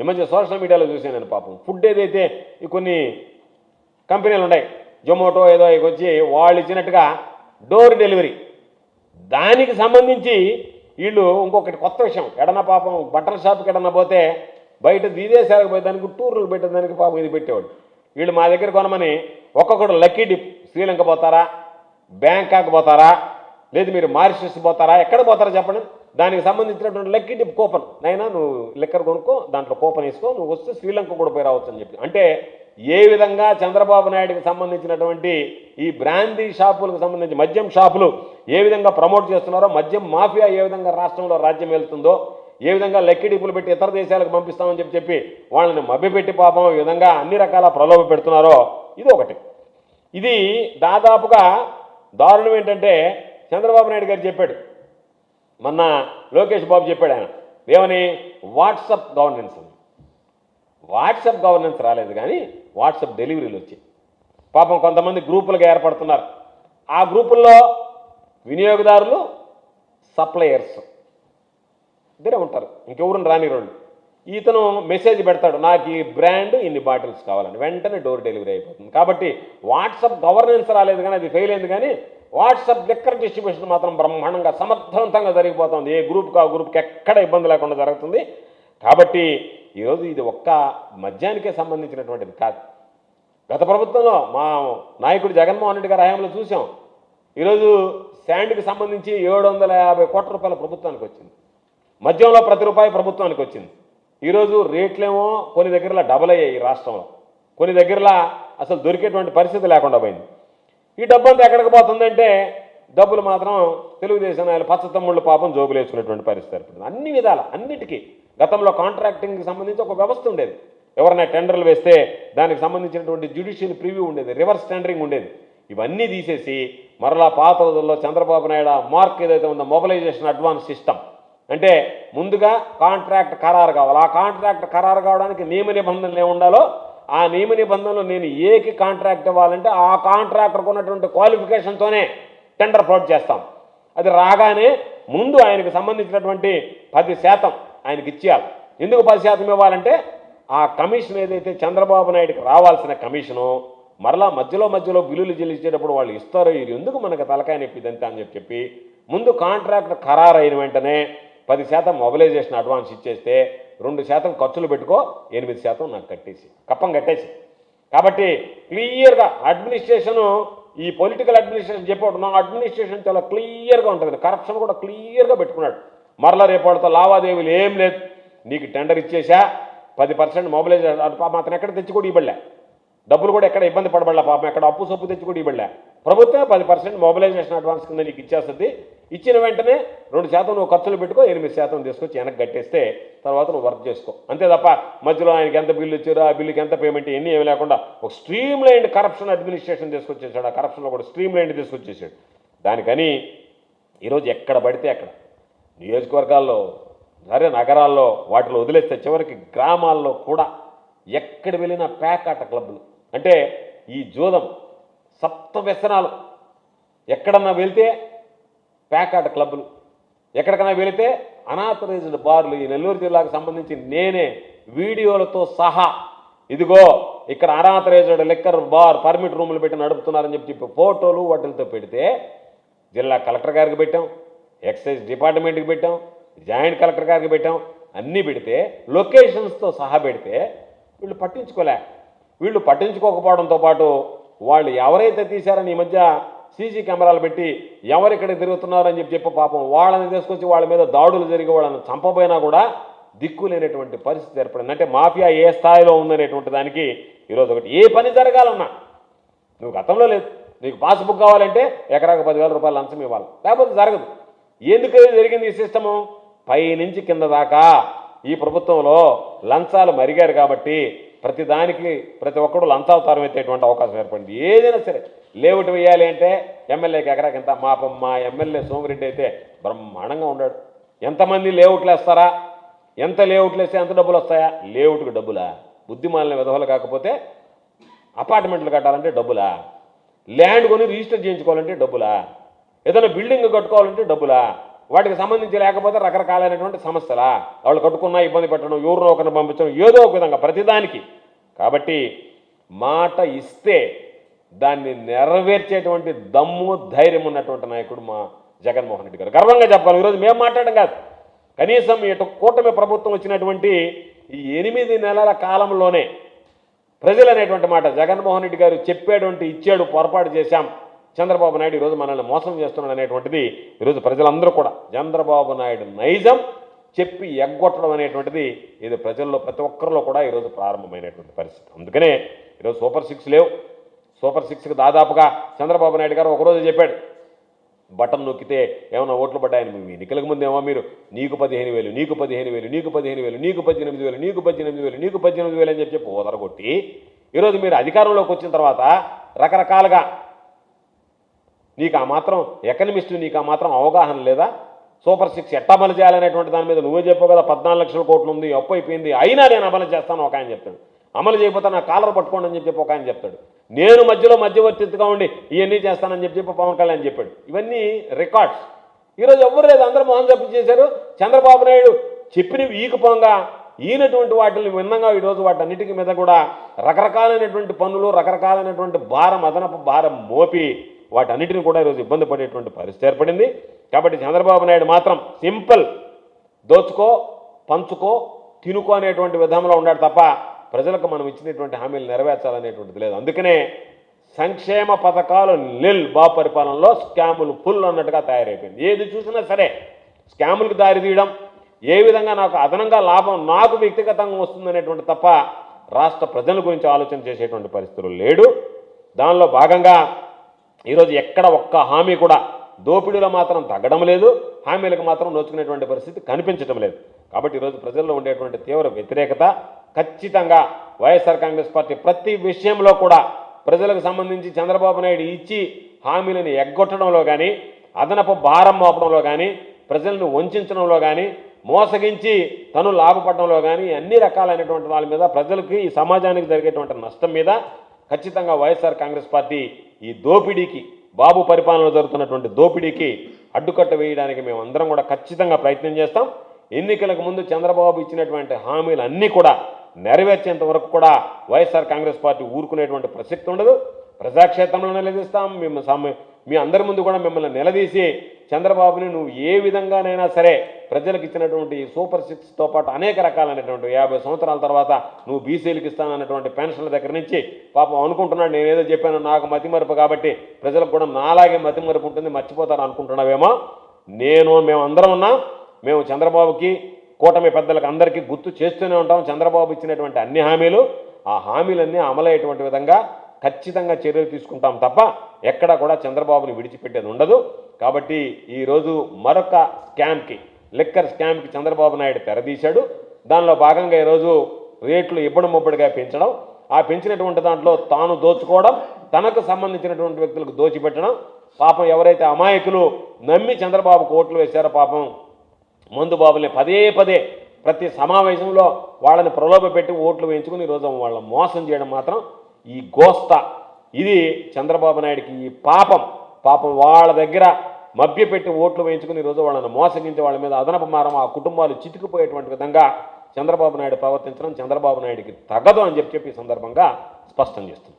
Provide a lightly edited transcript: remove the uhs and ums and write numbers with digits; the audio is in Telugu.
ఈ మధ్య సోషల్ మీడియాలో చూసాను నేను పాపం ఫుడ్ ఏదైతే కొన్ని కంపెనీలు ఉన్నాయి జొమాటో ఏదో వచ్చి వాళ్ళు ఇచ్చినట్టుగా డోర్ డెలివరీ దానికి సంబంధించి వీళ్ళు ఇంకొకటి కొత్త విషయం ఎడన పాపం బట్టల షాప్కి ఎడన పోతే బయట విదేశాలకు పోయేదానికి టూర్లు పెట్టేదానికి పాపం ఇది పెట్టేవాడు వీళ్ళు మా దగ్గర కొనమని ఒక్కొక్కడు లక్కీ డిప్ శ్రీలంక పోతారా బ్యాంకాక్ పోతారా లేదు మీరు మారిషస్ పోతారా ఎక్కడ పోతారా చెప్పండి దానికి సంబంధించినటువంటి లక్కీ డిప్ కూపన్ నైనా నువ్వు లెక్కర్ కొనుక్కో దాంట్లో కూపన్ వేసుకో నువ్వు వస్తే శ్రీలంక కూడా పోయి రావచ్చు అని చెప్పి అంటే ఏ విధంగా చంద్రబాబు నాయుడుకి సంబంధించినటువంటి ఈ బ్రాందీ షాపులకు సంబంధించి మద్యం షాపులు ఏ విధంగా ప్రమోట్ చేస్తున్నారో మద్యం మాఫియా ఏ విధంగా రాష్ట్రంలో రాజ్యం వెళ్తుందో ఏ విధంగా లక్కీ డిప్పులు పెట్టి ఇతర దేశాలకు పంపిస్తామని చెప్పి వాళ్ళని మభ్యపెట్టి పాపం ఈ విధంగా అన్ని రకాల ప్రలోభ పెడుతున్నారో ఇది ఒకటి ఇది దాదాపుగా దారుణం ఏంటంటే చంద్రబాబు నాయుడు గారు చెప్పాడు మొన్న లోకేష్ బాబు చెప్పాడు ఆయన ఏమని వాట్సాప్ గవర్నెన్స్ వాట్సాప్ గవర్నెన్స్ రాలేదు కానీ వాట్సాప్ డెలివరీలు వచ్చాయి పాపం కొంతమంది గ్రూపులుగా ఏర్పడుతున్నారు ఆ గ్రూపుల్లో వినియోగదారులు సప్లయర్స్ ఇద్దరే ఉంటారు ఇంకెవరు రాని రోళ్ళు ఇతను మెసేజ్ పెడతాడు నాకు ఈ బ్రాండ్ ఇన్ని బాటిల్స్ కావాలని వెంటనే డోర్ డెలివరీ అయిపోతుంది కాబట్టి వాట్సాప్ గవర్నెన్స్ రాలేదు కానీ అది ఫెయిల్ అయింది కానీ వాట్సాప్ లిక్కర్ డిస్ట్రిబ్యూషన్ మాత్రం బ్రహ్మాండంగా సమర్థవంతంగా జరిగిపోతుంది ఏ గ్రూప్కి ఆ గ్రూప్కి ఎక్కడ ఇబ్బంది లేకుండా జరుగుతుంది కాబట్టి ఈరోజు ఇది ఒక్క మద్యానికే సంబంధించినటువంటిది కాదు గత ప్రభుత్వంలో మా నాయకుడు జగన్మోహన్ రెడ్డి గారి హయాంలో చూసాం ఈరోజు శాండ్కి సంబంధించి 750 కోట్ల రూపాయల ప్రభుత్వానికి వచ్చింది మద్యంలో ప్రతి రూపాయి ప్రభుత్వానికి వచ్చింది ఈరోజు రేట్లేమో కొన్ని దగ్గరలో డబల్ అయ్యాయి ఈ రాష్ట్రంలో కొన్ని దగ్గరలో అసలు దొరికేటువంటి పరిస్థితి లేకుండా పోయింది ఈ డబ్బు అంతా ఎక్కడికి పోతుందంటే డబ్బులు మాత్రం తెలుగుదేశం నాయకులు పచ్చతమ్ముళ్ళు పాపం జోబులు వేసుకునేటువంటి పరిస్థితి ఏర్పడింది అన్ని విధాల అన్నిటికీ గతంలో కాంట్రాక్టింగ్కి సంబంధించి ఒక వ్యవస్థ ఉండేది ఎవరైనా టెండర్లు వేస్తే దానికి సంబంధించినటువంటి జ్యుడిషియల్ ప్రివ్యూ ఉండేది రివర్స్ టెండరింగ్ ఉండేది ఇవన్నీ తీసేసి మరలా పాత రోజుల్లో చంద్రబాబు నాయుడు మార్క్ ఏదైతే ఉందో మొబిలైజేషన్ అడ్వాన్స్ సిస్టమ్ అంటే ముందుగా కాంట్రాక్ట్ ఖరారు కావాలి ఆ కాంట్రాక్ట్ ఖరారు కావడానికి నియమ నిబంధనలు ఏముండాలో ఆ నియమ నిబంధనలు నేను ఏకి కాంట్రాక్ట్ ఇవ్వాలంటే ఆ కాంట్రాక్టర్కు ఉన్నటువంటి క్వాలిఫికేషన్తోనే టెండర్ ఫ్లోట్ చేస్తాం అది రాగానే ముందు ఆయనకు సంబంధించినటువంటి 10% ఆయనకి ఇచ్చేయాలి ఎందుకు 10% ఇవ్వాలంటే ఆ కమిషన్ ఏదైతే చంద్రబాబు నాయుడుకి రావాల్సిన కమిషను మరలా మధ్యలో బిల్లులు చెల్లించేటప్పుడు వాళ్ళు ఇస్తారో ఇది ఎందుకు మనకు తలకాయ నొప్పిదంతా అని చెప్పి ముందు కాంట్రాక్ట్ ఖరారు అయిన వెంటనే 10% మొబిలైజేషన్ అడ్వాన్స్ ఇచ్చేస్తే 2% ఖర్చులు పెట్టుకో 8% నాకు కట్టేసి కప్పం కట్టేసి కాబట్టి క్లియర్గా అడ్మినిస్ట్రేషను ఈ పొలిటికల్ అడ్మినిస్ట్రేషన్ చెప్పాడు నా అడ్మినిస్ట్రేషన్ చాలా క్లియర్గా ఉంటుంది కరప్షన్ కూడా క్లియర్గా పెట్టుకున్నాడు మరలా రేపటితో లావాదేవీలు ఏం లేదు నీకు టెండర్ ఇచ్చేసా 10% మొబిలైజేషన్ మాత్రం ఎక్కడ తెచ్చి కూడా ఇవ్వలే డబ్బులు కూడా ఎక్కడ ఇబ్బంది పడబడలే పాపం ఎక్కడ అప్పు సొప్పు తెచ్చి కూడా ఇవ్వలే ప్రభుత్వం 10% మొబిలైజేషన్ అడ్వాన్స్ కింద నీకు ఇచ్చేస్తుంది ఇచ్చిన వెంటనే 2% నువ్వు ఖర్చులు పెట్టుకో 8% తీసుకొచ్చి వెనక్కి కట్టేస్తే తర్వాత నువ్వు వర్క్ చేసుకో అంతే తప్ప మధ్యలో ఆయనకి ఎంత బిల్లు ఇచ్చారో ఆ బిల్లుకి ఎంత పేమెంట్ ఎన్ని ఏమి లేకుండా ఒక స్ట్రీమ్ లైన్డ్ కరప్షన్ అడ్మినిస్ట్రేషన్ తీసుకొచ్చేసాడు ఆ కరప్షన్లో కూడా స్ట్రీమ్ లైన్డ్ తీసుకొచ్చేసాడు దానికని ఈరోజు ఎక్కడ పడితే అక్కడ నియోజకవర్గాల్లో సరే నగరాల్లో వాటిలో వదిలేస్తే చివరికి గ్రామాల్లో కూడా ఎక్కడ వెళ్ళినా ప్యాకాట క్లబ్లు అంటే ఈ జూదం సప్త వ్యసనాలు ఎక్కడన్నా వెళ్తే ప్యాకాట క్లబ్లు ఎక్కడికన్నా వెళితే అనాథరైజ్డ్ బార్లు ఈ నెల్లూరు జిల్లాకు సంబంధించి నేనే వీడియోలతో సహా ఇదిగో ఇక్కడ అనాథరైజ్డ్ లిక్కర్ బార్ పర్మిట్ రూములు పెట్టి నడుపుతున్నారని చెప్పి ఫోటోలు వాటిలతో పెడితే జిల్లా కలెక్టర్ గారికి పెట్టాం ఎక్సైజ్ డిపార్ట్మెంట్కి పెట్టాం జాయింట్ కలెక్టర్ గారికి పెట్టాం అన్నీ పెడితే లొకేషన్స్తో సహా పెడితే వీళ్ళు పట్టించుకోలే వీళ్ళు పట్టించుకోకపోవడంతో పాటు వాళ్ళు ఎవరైతే తీశారని ఈ మధ్య సీసీ కెమెరాలు పెట్టి ఎవరిక్కడ తిరుగుతున్నారని చెప్పి పాపం వాళ్ళని తీసుకొచ్చి వాళ్ళ మీద దాడులు జరిగి వాళ్ళని చంపబోయినా కూడా దిక్కు లేనటువంటి పరిస్థితి ఏర్పడింది అంటే మాఫియా ఏ స్థాయిలో ఉందనేటువంటి దానికి ఈరోజు ఒకటి ఏ పని జరగాలన్నా నువ్వు గతంలో లేదు నీకు పాస్బుక్ కావాలంటే ఎకరాకు 10,000 రూపాయలు లంచం ఇవ్వాలి లేకపోతే జరగదు ఎందుకు జరిగింది ఈ సిస్టము పైనుంచి కింద దాకా ఈ ప్రభుత్వంలో లంచాలు మరిగారు కాబట్టి ప్రతి ఒక్కడు లంచావతారం ఎత్తేటువంటి అవకాశం ఏర్పడింది ఏదైనా సరే లేఅవుట్ వేయాలి అంటే ఎమ్మెల్యేకి ఎకరాకి ఎంత మా ఎమ్మెల్యే సోమిరెడ్డి అయితే బ్రహ్మాండంగా ఉన్నాడు ఎంతమంది లేఅవుట్లు వేస్తారా ఎంత లేఅవుట్లు వేస్తే ఎంత డబ్బులు వస్తాయా లేఅవుట్కి డబ్బులా బుద్ధిమాలిన విధవలు కాకపోతే అపార్ట్మెంట్లు కట్టాలంటే డబ్బులా ల్యాండ్ కొని రిజిస్టర్ చేయించుకోవాలంటే డబ్బులా ఏదైనా బిల్డింగ్ కట్టుకోవాలంటే డబ్బులా వాటికి సంబంధించి లేకపోతే రకరకాలైనటువంటి సమస్యలా, వాళ్ళు కట్టుకున్నా ఇబ్బంది పెట్టడం, ఎవరినో ఒకరిని పంపించడం, ఏదో ఒక విధంగా ప్రతిదానికి. కాబట్టి మాట ఇస్తే దాన్ని నెరవేర్చేటువంటి దమ్ము ధైర్యం ఉన్నటువంటి నాయకుడు మా జగన్మోహన్ రెడ్డి గారు. గర్వంగా చెప్పాలి. ఈరోజు మేము మాట్లాడడం కాదు, కనీసం ఇటు కూటమి ప్రభుత్వం వచ్చినటువంటి ఈ 8 నెలల కాలంలోనే ప్రజలు అనేటువంటి మాట జగన్మోహన్ రెడ్డి గారు చెప్పేటువంటి ఇచ్చాడు, పొరపాటు చేశాం, చంద్రబాబు నాయుడు ఈరోజు మనల్ని మోసం చేస్తున్నాడు అనేటువంటిది ఈరోజు ప్రజలందరూ కూడా చంద్రబాబు నాయుడు నైజం చెప్పి ఎగ్గొట్టడం అనేటువంటిది ఇది ప్రజల్లో ప్రతి ఒక్కరిలో కూడా ఈరోజు ప్రారంభమైనటువంటి పరిస్థితి. అందుకనే ఈరోజు సూపర్ 6 లేవు. సూపర్ 6కి దాదాపుగా చంద్రబాబు నాయుడు గారు ఒకరోజు చెప్పాడు, బటన్ నొక్కితే ఏమైనా ఓట్లు పడ్డాయని. మీ ఎన్నికలకు ముందేమో మీరు నీకు 15,000, నీకు 15,000, నీకు 15,000, నీకు 18,000, నీకు 18,000, నీకు 18,000 అని చెప్పి ఓదరగొట్టి ఈరోజు మీరు అధికారంలోకి వచ్చిన తర్వాత రకరకాలుగా నీకు ఆ మాత్రం ఎకనమిస్టు, నీకు ఆ మాత్రం అవగాహన లేదా? సూపర్ 6 ఎట్టా అమలు చేయాలనేటువంటి దాని మీద నువ్వే చెప్పావు కదా, 14 లక్షల కోట్లు ఉంది, అప్పు అయిపోయింది, అయినా నేను అమలు చేస్తాను ఒక ఆయన చెప్తాడు. అమలు చేయకపోతే నా కాలర్ పట్టుకోండి అని చెప్పి ఒక ఆయన చెప్తాడు. నేను మధ్యలో మధ్యవర్తిగా ఉండి ఇవన్నీ చేస్తానని చెప్పి పవన్ కళ్యాణ్ చెప్పాడు. ఇవన్నీ రికార్డ్స్. ఈరోజు ఎవ్వరు లేదు, అందరూ మోహన్ జప్పు చేశారు. చంద్రబాబు నాయుడు చెప్పినవి ఈకపోగా ఈయనటువంటి వాటిని విన్నంగా ఈరోజు వాటన్నిటికీ మీద కూడా రకరకాలైనటువంటి పనులు, రకరకాలైనటువంటి భారం, అదనపు భారం మోపి వాటన్నిటిని కూడా ఈరోజు ఇబ్బంది పడేటువంటి పరిస్థితి ఏర్పడింది. కాబట్టి చంద్రబాబు నాయుడు మాత్రం సింపుల్ దోచుకో, పంచుకో, తినుకో అనేటువంటి విధంలో ఉన్నాడు తప్ప ప్రజలకు మనం ఇచ్చినటువంటి హామీలు నెరవేర్చాలనేటువంటిది లేదు. అందుకనే సంక్షేమ పథకాలు నిల్ బాబు పరిపాలనలో స్కాములు ఫుల్ అన్నట్టుగా తయారైపోయింది. ఏది చూసినా సరే స్కాములకు దారి తీయడం, ఏ విధంగా నాకు అదనంగా లాభం నాకు వ్యక్తిగతంగా వస్తుందనేటువంటి తప్ప రాష్ట్ర ప్రజల గురించి ఆలోచన చేసేటువంటి పరిస్థితులు లేడు. దానిలో భాగంగా ఈరోజు ఎక్కడ ఒక్క హామీ కూడా దోపిడీలో మాత్రం తగ్గడం లేదు, హామీలకు మాత్రం నోచుకునేటువంటి పరిస్థితి కనిపించడం లేదు. కాబట్టి ఈరోజు ప్రజల్లో ఉండేటువంటి తీవ్ర వ్యతిరేకత ఖచ్చితంగా వైఎస్ఆర్ కాంగ్రెస్ పార్టీ ప్రతి విషయంలో కూడా ప్రజలకు సంబంధించి చంద్రబాబు నాయుడు ఇచ్చి హామీలను ఎగ్గొట్టడంలో కానీ, అదనపు భారం మోపడంలో కానీ, ప్రజలను వంచడంలో కానీ, మోసగించి తను లాభపడడంలో కానీ అన్ని రకాలైనటువంటి వాళ్ళ మీద, ప్రజలకి ఈ సమాజానికి జరిగేటువంటి నష్టం మీద ఖచ్చితంగా వైఎస్ఆర్ కాంగ్రెస్ పార్టీ ఈ దోపిడీకి, బాబు పరిపాలనలో జరుగుతున్నటువంటి దోపిడీకి అడ్డుకట్ట వేయడానికి మేము అందరం కూడా ఖచ్చితంగా ప్రయత్నం చేస్తాం. ఎన్నికలకు ముందు చంద్రబాబు ఇచ్చినటువంటి హామీలు అన్నీ కూడా నెరవేర్చేంత వరకు కూడా వైఎస్ఆర్ కాంగ్రెస్ పార్టీ ఊరుకునేటువంటి ప్రసక్తి ఉండదు. ప్రజాక్షేత్రంలో నిలదీస్తాం. మీ అందరి ముందు కూడా మిమ్మల్ని నిలదీసి చంద్రబాబుని నువ్వు ఏ విధంగానైనా సరే ప్రజలకు ఇచ్చినటువంటి సూపర్ 6తో పాటు అనేక రకాలైనటువంటి 50 సంవత్సరాల తర్వాత నువ్వు బీసీలకు ఇస్తానన్నటువంటి పెన్షన్ల దగ్గర నుంచి పాపం అనుకుంటున్నాడు నేనేదో చెప్పాను నాకు మతిమరుపు కాబట్టి ప్రజలకు కూడా నాలాగే మతిమరుపు ఉంటుంది, మర్చిపోతారు అనుకుంటున్నావేమో. మేమందరం ఉన్నాం. మేము చంద్రబాబుకి, కూటమి పెద్దలకు అందరికీ గుర్తు చేస్తూనే ఉంటాం. చంద్రబాబు ఇచ్చినటువంటి అన్ని హామీలు, ఆ హామీలన్నీ అమలయ్యేటువంటి విధంగా ఖచ్చితంగా చర్యలు తీసుకుంటాం తప్ప ఎక్కడా కూడా చంద్రబాబుని విడిచిపెట్టేది ఉండదు. కాబట్టి ఈరోజు మరొక స్కామ్కి, లిక్కర్ స్కామ్కి చంద్రబాబు నాయుడు తెరదీశాడు. దానిలో భాగంగా ఈరోజు రేట్లు ఇబ్బడిముబ్బడిగా పెంచడం, ఆ పెంచినటువంటి దాంట్లో తాను దోచుకోవడం, తనకు సంబంధించినటువంటి వ్యక్తులకు దోచిపెట్టడం. పాపం ఎవరైతే అమాయకులు నమ్మి చంద్రబాబుకు ఓట్లు వేశారో పాపం మందు బాబుల్ని పదే పదే ప్రతి సమావేశంలో వాళ్ళని ప్రలోభపెట్టి ఓట్లు వేయించుకుని ఈరోజు వాళ్ళని మోసం చేయడం మాత్రం ఈ గోస్తా, ఇది చంద్రబాబు నాయుడికి ఈ పాపం వాళ్ళ దగ్గర మభ్యపెట్టి ఓట్లు వేయించుకుని ఈరోజు వాళ్ళని మోసగించి వాళ్ళ మీద అదనపు మారం ఆ కుటుంబాలు చితికిపోయేటువంటి విధంగా చంద్రబాబు నాయుడు ప్రవర్తించడం చంద్రబాబు నాయుడికి తగదు అని చెప్పి ఈ సందర్భంగా స్పష్టం చేస్తుంది.